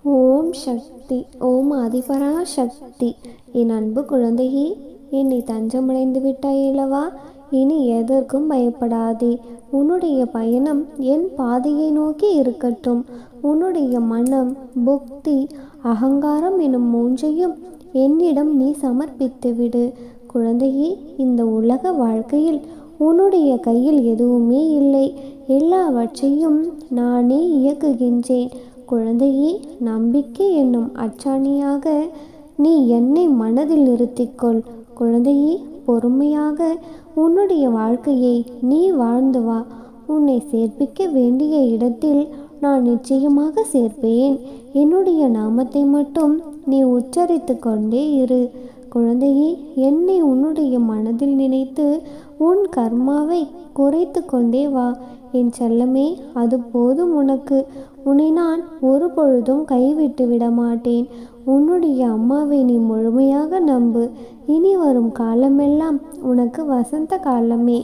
ஓம் சக்தி. ஓம் ஆதிபரா சக்தி. என் அன்பு குழந்தையே, என்னை தஞ்சமடைந்து விட்டாய் அல்லவா? இனி எதற்கும் பயப்படாதே. உன்னுடைய பயணம் என் பாதையை நோக்கி இருக்கட்டும். உன்னுடைய மனம், புக்தி, அகங்காரம் எனும் மூன்றையும் என்னிடம் நீ சமர்ப்பித்து விடு. குழந்தையே, இந்த உலக வாழ்க்கையில் உன்னுடைய கையில் எதுவுமே இல்லை. எல்லாவற்றையும் நானே இயக்குகின்றேன். குழந்தையே, நம்பிக்கை என்னும் அச்சாணியாக நீ என்னை மனதில் நிறுத்திக்கொள். குழந்தையே, பொறுமையாக உன்னுடைய வாழ்க்கையை நீ வாழ்ந்து வா. உன்னை சேர்ப்பிக்க வேண்டிய இடத்தில் நான் நிச்சயமாக சேர்ப்பேன். என்னுடைய நாமத்தை மட்டும் நீ உச்சரித்து கொண்டே இரு. குழந்தையே, என்னை உன்னுடைய மனதில் நினைத்து உன் கர்மாவை குறைத்து கொண்டே வா. என் செல்லமே, அது போதும் உனக்கு. உன்னை நான் ஒரு பொழுதும் கைவிட்டு விட மாட்டேன். உன்னுடைய அம்மாவை நீ முழுமையாக நம்பு. இனி வரும் காலமெல்லாம் உனக்கு வசந்த காலமே.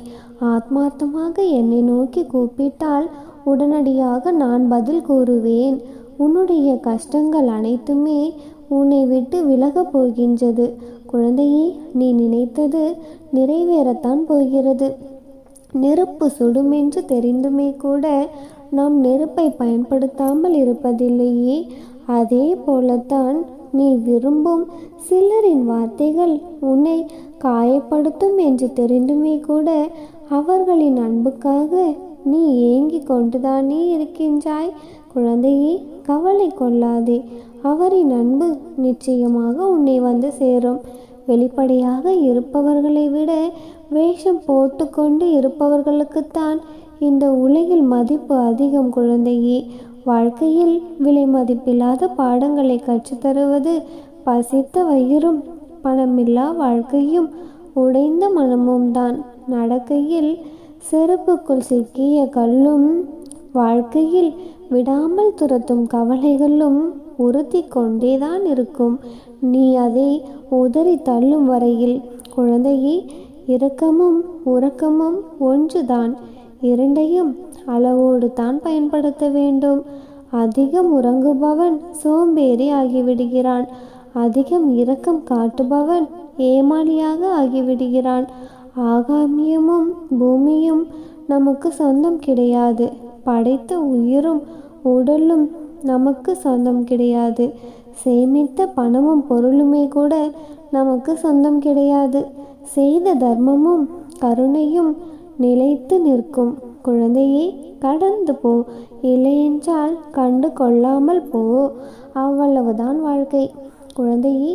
ஆத்மார்த்தமாக என்னை நோக்கி கூப்பிட்டால் உடனடியாக நான் பதில் கூறுவேன். உன்னுடைய கஷ்டங்கள் அனைத்துமே உன்னை விட்டு விலகப் போகின்றது. குழந்தையே, நீ நினைத்தது நிறைவேறத்தான் போகிறது. நெருப்பு சுடுமென்று தெரிந்துமே கூட நாம் நெருப்பை பயன்படுத்தாமல் இருப்பதில்லையே. அதே போலத்தான் நீ விரும்பும் சிலரின் வார்த்தைகள் உன்னை காயப்படுத்தும் என்று தெரிந்துமே கூட அவர்களின் அன்புக்காக நீ ஏங்கிக் கொண்டுதானே இருக்கின்றாய். குழந்தையே, கவலை கொள்ளாதே. அவரின் அன்பு நிச்சயமாக உன்னை வந்து சேரும். வெளிப்படையாக இருப்பவர்களை விட வேஷம் போட்டு கொண்டு இருப்பவர்களுக்குத்தான் இந்த உலகில் மதிப்பு அதிகம். குழந்தையே, வாழ்க்கையில் விலை மதிப்பில்லாத பாடங்களை கற்றுத்தருவது பசித்த வயிறும் பணமில்லா வாழ்க்கையும் உடைந்த மனமும் தான். நடக்கையில் செருப்புக்குள் சிக்கிய கல்லும் வாழ்க்கையில் விடாமல் துரத்தும் கவலைகளும் உறுத்தி கொண்டேதான் இருக்கும். நீ அதை உதறி தள்ளும் வரையில். குழந்தையே, இரக்கமும் உறக்கமும் ஒன்றுதான். இரண்டையும் அளவோடு தான் பயன்படுத்த வேண்டும். அதிகம் உறங்குபவன் சோம்பேறி ஆகிவிடுகிறான். அதிகம் இரக்கம் காட்டுபவன் ஏமாளியாக ஆகிவிடுகிறான். ஆகாமியமும் பூமியும் நமக்கு சொந்தம் கிடையாது. படைத்த உயிரும் உடலும் நமக்கு சொந்தம் கிடையாது. சேமித்த பணமும் பொருளுமே கூட நமக்கு சொந்தம் கிடையாது. செய்த தர்மமும் கருணையும் நிலைத்து நிற்கும். குழந்தையே, கடந்து போ. இல்லையென்றால் கண்டு கொள்ளாமல் போ. அவ்வளவுதான் வாழ்க்கை. குழந்தையே,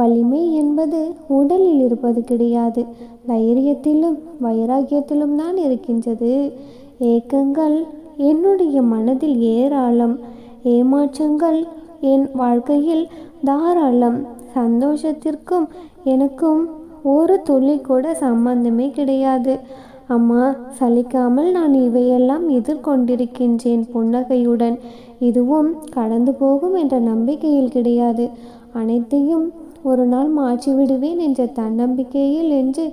வலிமை என்பது உடலில் இருப்பது கிடையாது. தைரியத்திலும் வைராக்கியத்திலும் தான் இருக்கின்றது. ஏக்கங்கள் என்னுடைய மனதில் ஏராளம். ஏமாற்றங்கள் என் வாழ்க்கையில் தாராளம். சந்தோஷத்திற்கும் எனக்கும் ஒரு துளி கூட சம்பந்தமே கிடையாது. அம்மா, சலிக்காமல் நான் இவையெல்லாம் எதிர்கொண்டிருக்கின்றேன் புன்னகையுடன். இதுவும் கடந்து போகும் என்ற நம்பிக்கையில் கிடையாது. அனைத்தையும் ஒரு நாள் மாற்றிவிடுவேன் என்ற தன்னம்பிக்கையில் என்று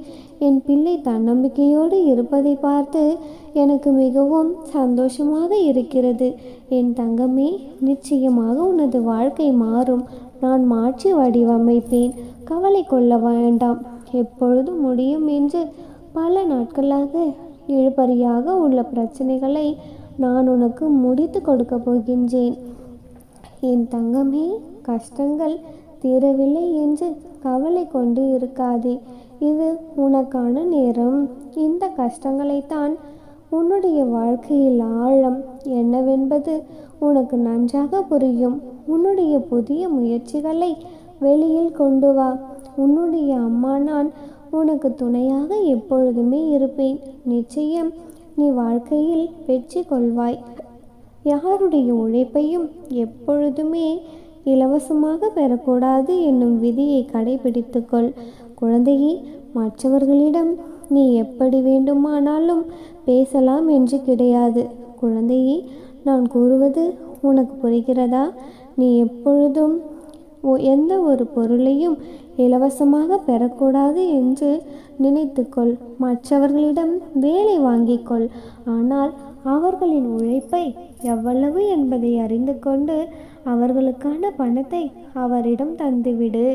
என் பிள்ளை தன்னம்பிக்கையோடு இருப்பதை பார்த்து எனக்கு மிகவும் சந்தோஷமாக இருக்கிறது. என் தங்கமே, நிச்சயமாக உனது வாழ்க்கை மாறும். நான் மாற்றி வடிவமைப்பேன். கவலை கொள்ள வேண்டாம். எப்பொழுது முடியும் என்று பல நாட்களாக இழுபறியாக உள்ள பிரச்சனைகளை நான் உனக்கு முடித்து கொடுக்க போகின்றேன். என் தங்கமே, கஷ்டங்கள் தீரவில்லை என்று கவலை கொண்டு இருக்காதே. இது உனக்கான நேரம். இந்த கஷ்டங்களைத்தான் உன்னுடைய வாழ்க்கையில் ஆழம் என்னவென்பது உனக்கு நன்றாக புரியும். உன்னுடைய புதிய முயற்சிகளை வெளியில் கொண்டு வா. உன்னுடைய அம்மா நான் உனக்கு துணையாக எப்பொழுதுமே இருப்பேன். நிச்சயம் நீ வாழ்க்கையில் வெற்றி கொள்வாய். யாருடைய உழைப்பையும் எப்பொழுதுமே இலவசமாக பெறக்கூடாது என்னும் விதியை கடைபிடித்துக்கொள். குழந்தையே, மற்றவர்களிடம் நீ எப்படி வேண்டுமானாலும் பேசலாம் என்று கிடையாது. குழந்தையே, நான் கூறுவது உனக்கு புரிகிறதா? நீ எப்பொழுதும் எந்த ஒரு பொருளையும் இலவசமாக பெறக்கூடாது என்று நினைத்துக்கொள். மற்றவர்களிடம் வேலை வாங்கிக்கொள். ஆனால் அவர்களின் உழைப்பை எவ்வளவு என்பதை அறிந்து கொண்டு அவர்களுக்கான பணத்தை அவரிடம் தந்துவிடு.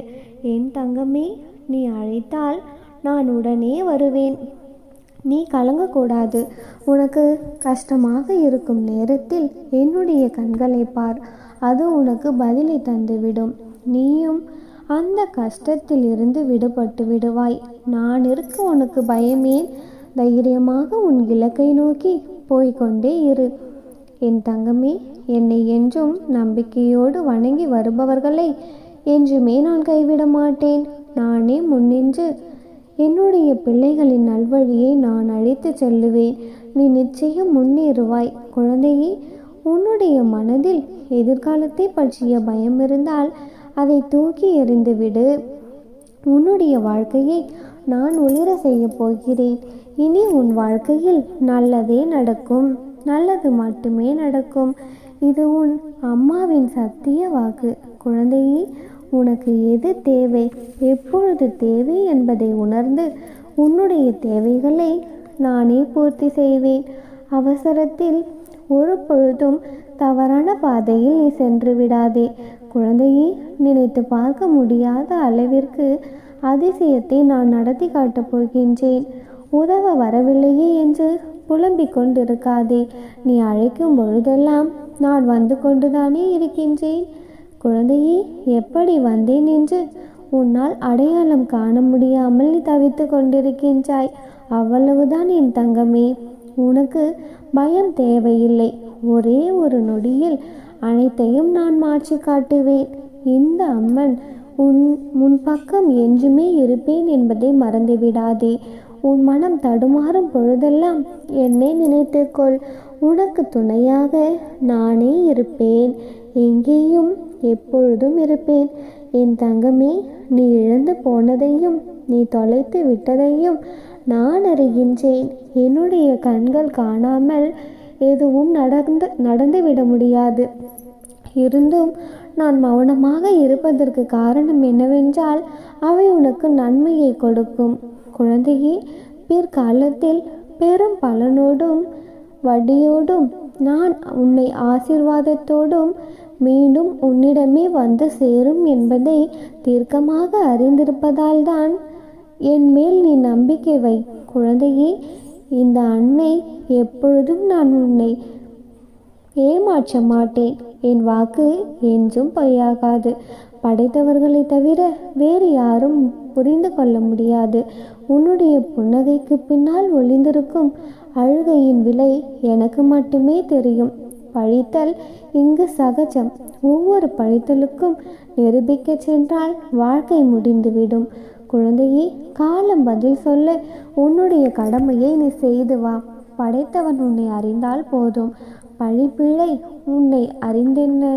என் தங்கமே, நீ அழைத்தால் நான் உடனே வருவேன். நீ கலங்கக்கூடாது. உனக்கு கஷ்டமாக இருக்கும் நேரத்தில் என்னுடைய கண்களை பார். அது உனக்கு பதிலை தந்துவிடும். நீயும் அந்த கஷ்டத்தில் இருந்து விடுபட்டு விடுவாய். நான் இருக்க உனக்கு பயமேன்? தைரியமாக உன் இலக்கை நோக்கி போய்கொண்டே இரு. என் தங்கமே, என்னை என்றும் நம்பிக்கையோடு வணங்கி வருபவர்களை என்றுமே நான் கைவிட மாட்டேன். நானே முன்னின்று என்னுடைய பிள்ளைகளின் நல்வழியை நான் அழைத்து செல்லுவேன். நீ நிச்சயம் முன்னேறுவாய். குழந்தையே, உன்னுடைய மனதில் எதிர்காலத்தை பற்றிய பயம் இருந்தால் அதை தூக்கி எறிந்துவிடு. உன்னுடைய வாழ்க்கையை நான் ஒளிர செய்ய போகிறேன். இனி உன் வாழ்க்கையில் நல்லதே நடக்கும். நல்லது மட்டுமே நடக்கும். இது உன் அம்மாவின் சத்திய வாக்கு. குழந்தையே, உனக்கு எது தேவை, எப்பொழுது தேவை என்பதை உணர்ந்து உன்னுடைய தேவைகளை நானே பூர்த்தி செய்வேன். அவசரத்தில் ஒரு பொழுதும் தவறான பாதையில் நீ சென்று விடாதே. குழந்தையே, நினைத்து பார்க்க முடியாத அளவிற்கு அதிசயத்தை நான் நடத்தி காட்டப் போகின்றேன். உதவ வரவில்லையே என்று புலம்பிக் கொண்டிருக்காதே. நீ அழைக்கும் பொழுதெல்லாம் நான் வந்து கொண்டுதானே இருக்கின்றேன். குழந்தையே, எப்படி வந்தேன் என்று உன்னால் அடையாளம் காண முடியாமல் நீ தவித்து கொண்டிருக்கின்றாய். அவ்வளவுதான் என் தங்கமே. உனக்கு பயம் தேவையில்லை. ஒரே ஒரு நொடியில் அனைத்தையும் நான் மாற்றி காட்டுவேன். இந்த அம்மன் உன் பக்கம் என்றுமே இருப்பேன் என்பதை மறந்துவிடாதே. உன் மனம் தடுமாறும் பொழுதெல்லாம் என்னை நினைத்துக்கொள். உனக்கு துணையாக நானே இருப்பேன். எங்கேயும் எப்பொழுதும் இருப்பேன். என் தங்கமே, நீ இழந்து போனதையும் நீ தொலைத்து விட்டதையும் நான் அறிகின்றேன். என்னுடைய கண்கள் காணாமல் எதுவும் நடந்துவிட முடியாது. இருந்தும் நான் மௌனமாக இருப்பதற்கு காரணம் என்னவென்றால், அவை உனக்கு நன்மையை கொடுக்கும். குழந்தையே, பிற்காலத்தில் பெரும் பலனோடும் வட்டியோடும் நான் உன்னை ஆசீர்வாதத்தோடும் மீண்டும் உன்னிடமே வந்து சேரும் என்பதை தீர்க்கமாக அறிந்திருப்பதால் தான் என் மேல் நீ நம்பிக்கை வை. குழந்தையே, இந்த அன்னை எப்பொழுதும் நான் உன்னை ஏமாற்ற மாட்டேன். என் வாக்கு என்றும் பொய்யாகாது. படைத்தவர்களை தவிர வேறு யாரும் புரிந்து கொள்ள முடியாது. உன்னுடைய புன்னகைக்கு பின்னால் ஒளிந்திருக்கும் அழுகையின் விலை எனக்கு மட்டுமே தெரியும். பழித்தல் இங்கு சகஜம். ஒவ்வொரு பழித்தலுக்கும் நிரூபிக்க சென்றால் வாழ்க்கை முடிந்துவிடும். குழந்தையே, காலம் பதில் சொல்ல உன்னுடைய கடமையை நீ செய்து வா. படைத்தவன் உன்னை அறிந்தால் போதும். பழிப்பிழை உன்னை அறிந்தென்ன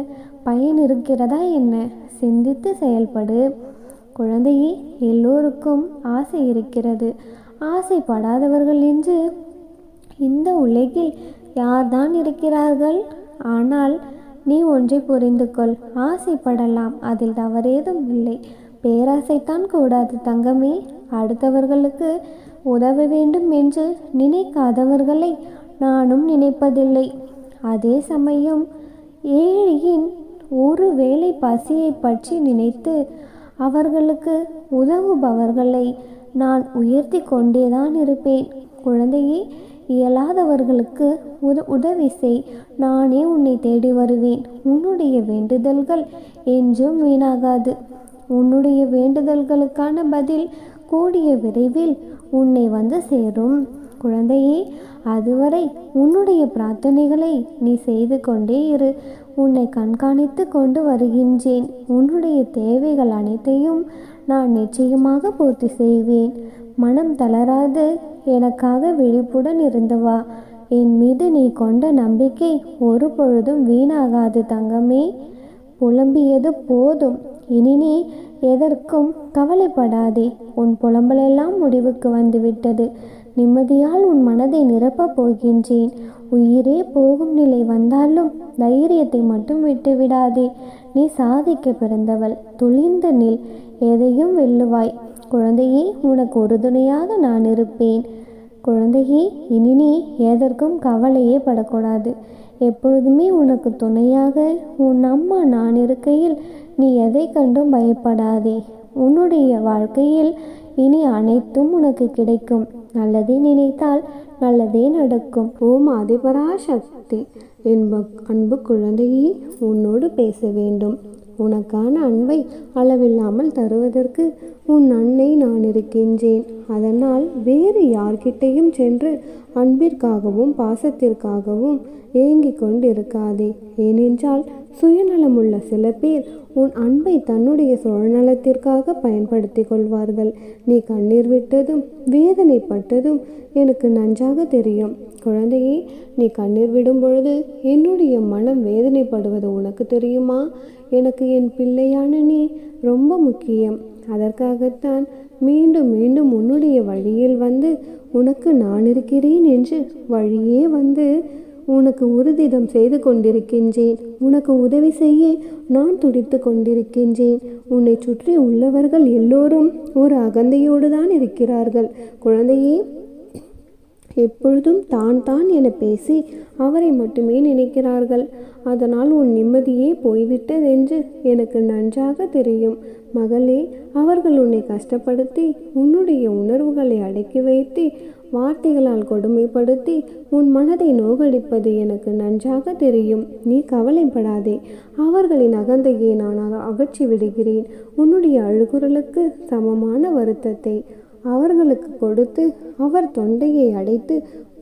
பயன் இருக்கிறதா என்ன? சிந்தித்து செயல்படு. குழந்தையே, எல்லோருக்கும் ஆசை இருக்கிறது. ஆசைப்படாதவர்கள் என்று இந்த உலகில் யார்தான் இருக்கிறார்கள்? ஆனால் நீ ஒன்றை புரிந்து கொள். ஆசைப்படலாம், அதில் தவறேதும் இல்லை. பேராசைத்தான் கூடாது தங்கமே. அடுத்தவர்களுக்கு உதவ வேண்டும் என்று நினைக்காதவர்களை நானும் நினைப்பதில்லை. அதே சமயம் ஏழையின் ஒரு வேளை பசியை பற்றி நினைத்து அவர்களுக்கு உதவுபவர்களை நான் உயர்த்தி கொண்டேதான் இருப்பேன். குழந்தையே, இயலாதவர்களுக்கு உதவி செய். நானே உன்னை தேடி வருவேன். உன்னுடைய வேண்டுதல்கள் என்றும் வீணாகாது. உன்னுடைய வேண்டுதல்களுக்கான பதில் கூடிய விரைவில் உன்னை வந்து சேரும். குழந்தையே, அதுவரை உன்னுடைய பிரார்த்தனைகளை நீ செய்து கொண்டே இரு. உன்னை கண்காணித்து கொண்டு வருகின்றேன். உன்னுடைய தேவைகள் அனைத்தையும் நான் நிச்சயமாக பூர்த்தி செய்வேன். மனம் தளராது எனக்காக விழிப்புடன் இருந்து வா. என் மீது நீ கொண்ட நம்பிக்கை ஒரு பொழுதும் வீணாகாது தங்கமே. புலம்பியது போதும். இனி நீ எதற்கும் கவலைப்படாதே. உன் புலம்பலெல்லாம் முடிவுக்கு வந்துவிட்டது. நிம்மதியால் உன் மனதை நிரப்பப் போகின்றேன். உயிரே போகும் நிலை வந்தாலும் தைரியத்தை மட்டும் விட்டுவிடாதே. நீ சாதிக்க பிறந்தவள். துளிர்ந்து நில். எதையும் வெல்லுவாய். குழந்தையே, உனக்கு உறுதுணையாக நான் இருப்பேன். குழந்தையே, இனி நீ எதற்கும் கவலையே படக்கூடாது. எப்பொழுதுமே உனக்கு துணையாக உன் அம்மா நான் இருக்கையில் நீ எதை கண்டும் பயப்படாதே. உன்னுடைய வாழ்க்கையில் இனி அனைத்தும் உனக்கு கிடைக்கும். நல்லதே நினைத்தால் நல்லதே நடக்கும். ஓம் ஆதிபராசக்தி. என் அன்பு குழந்தையே, உன்னோடு பேச வேண்டும். உனக்கான அன்பை அளவில்லாமல் தருவதற்கு உன் அன்னை நான் இருக்கின்றேன். அதனால் வேறு யார்கிட்டையும் சென்று அன்பிற்காகவும் பாசத்திற்காகவும் ஏங்கிக் கொண்டிருக்காதே. ஏனென்றால் சுயநலமுள்ள சில பேர் உன் அன்பை தன்னுடைய சுயநலத்திற்காக பயன்படுத்தி கொள்வார்கள். நீ கண்ணீர் விட்டதும் வேதனைப்பட்டதும் எனக்கு நன்றாக தெரியும். குழந்தையே, நீ கண்ணீர் விடும் பொழுது என்னுடைய மனம் வேதனைப்படுவது உனக்கு தெரியுமா? எனக்கு என் பிள்ளையான நீ ரொம்ப முக்கியம். அதற்காகத்தான் மீண்டும் மீண்டும் உன்னுடைய வழியில் வந்து உனக்கு நான் இருக்கிறேன் என்று வழியே வந்து உனக்கு உறுதிதம் செய்து கொண்டிருக்கின்றேன். உனக்கு உதவி செய்ய நான் துடித்து கொண்டிருக்கின்றேன். உன்னை சுற்றி உள்ளவர்கள் எல்லோரும் ஒரு அகந்தையோடு தான் இருக்கிறார்கள். குழந்தையே, எப்பொழுதும் தான் தான் என பேசி அவரை மட்டுமே நினைக்கிறார்கள். அதனால் உன் நிம்மதியே போய்விட்டதென்று எனக்கு நன்றாக தெரியும். மகளே, அவர்கள் உன்னை கஷ்டப்படுத்தி உன்னுடைய உணர்வுகளை அடக்கி வைத்து வார்த்தைகளால் கொடுமைப்படுத்தி உன் மனதை நோகடிப்பது எனக்கு நன்றாக தெரியும். நீ கவலைப்படாதே. அவர்களின் அகந்தையை நான் அகற்றி விடுகிறேன். உன்னுடைய அழுகுரலுக்கு சமமான வருத்தத்தை அவர்களுக்கு கொடுத்து அவர் தொண்டையை அடைத்து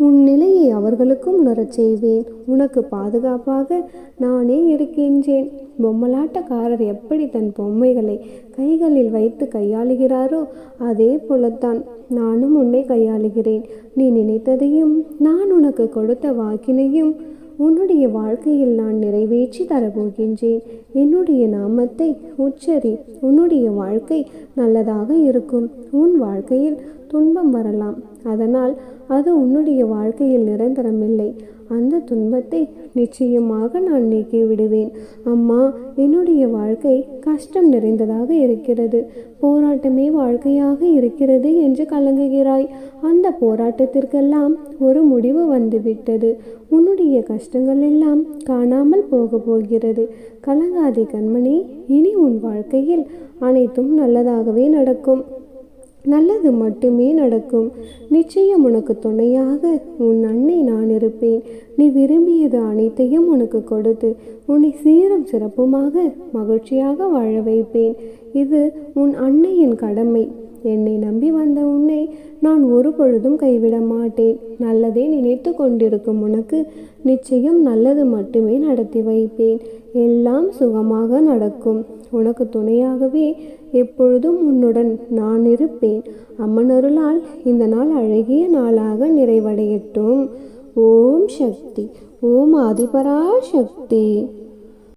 உன் நிலையை அவர்களுக்கும் உணரச் செய்வேன். உனக்கு பாதுகாப்பாக நானே இருக்கின்றேன். பொம்மலாட்டக்காரர் எப்படி தன் பொம்மைகளை கைகளில் வைத்து கையாளுகிறாரோ அதே போலத்தான் நானும் உன்னை கையாளுகிறேன். நீ நினைத்ததையும் நான் உனக்கு கொடுத்த வாக்கினையும் உன்னுடைய வாழ்க்கையில் நான் நிறைவேற்றி தரப்போகின்றேன். என்னுடைய நாமத்தை உச்சரி. உன்னுடைய வாழ்க்கை நல்லதாக இருக்கும். உன் வாழ்க்கையில் துன்பம் வரலாம். அதனால் அது உன்னுடைய வாழ்க்கையில் நிரந்தரமில்லை. அந்த துன்பத்தை நிச்சயமாக நான் நீக்கி விடுவேன். அம்மா, என்னுடைய வாழ்க்கை கஷ்டம் நிறைந்ததாக இருக்கிறது, போராட்டமே வாழ்க்கையாக இருக்கிறது என்று கலங்குகிறாய். அந்த போராட்டத்திற்கெல்லாம் ஒரு முடிவு வந்துவிட்டது. உன்னுடைய கஷ்டங்கள் எல்லாம் காணாமல் போக போகிறது. கலங்காதே கண்மணி. இனி உன் வாழ்க்கையில் அனைத்தும் நல்லதாகவே நடக்கும். நல்லது மட்டுமே நடக்கும். நிச்சயம் உனக்கு துணையாக உன் அன்னை நான் இருப்பேன். நீ விரும்பியது அனைத்தையும் உனக்கு கொடுத்து உன்னை சீரும் சிறப்புமாக மகிழ்ச்சியாக வாழ வைப்பேன். இது உன் அன்னையின் கடமை. என்னை நம்பி வந்த உன்னை நான் ஒரு பொழுதும் கைவிட மாட்டேன். நல்லதே நினைத்து கொண்டிருக்கும் உனக்கு நிச்சயம் நல்லது மட்டுமே நடத்தி வைப்பேன். எல்லாம் சுகமாக நடக்கும். உனக்கு துணையாகவே எப்பொழுதும் உன்னுடன் நான் இருப்பேன். அம்மன் அருளால் இந்த நாள் அழகிய நாளாக நிறைவடையட்டும். ஓம் சக்தி. ஓம் ஆதிபராசக்தி.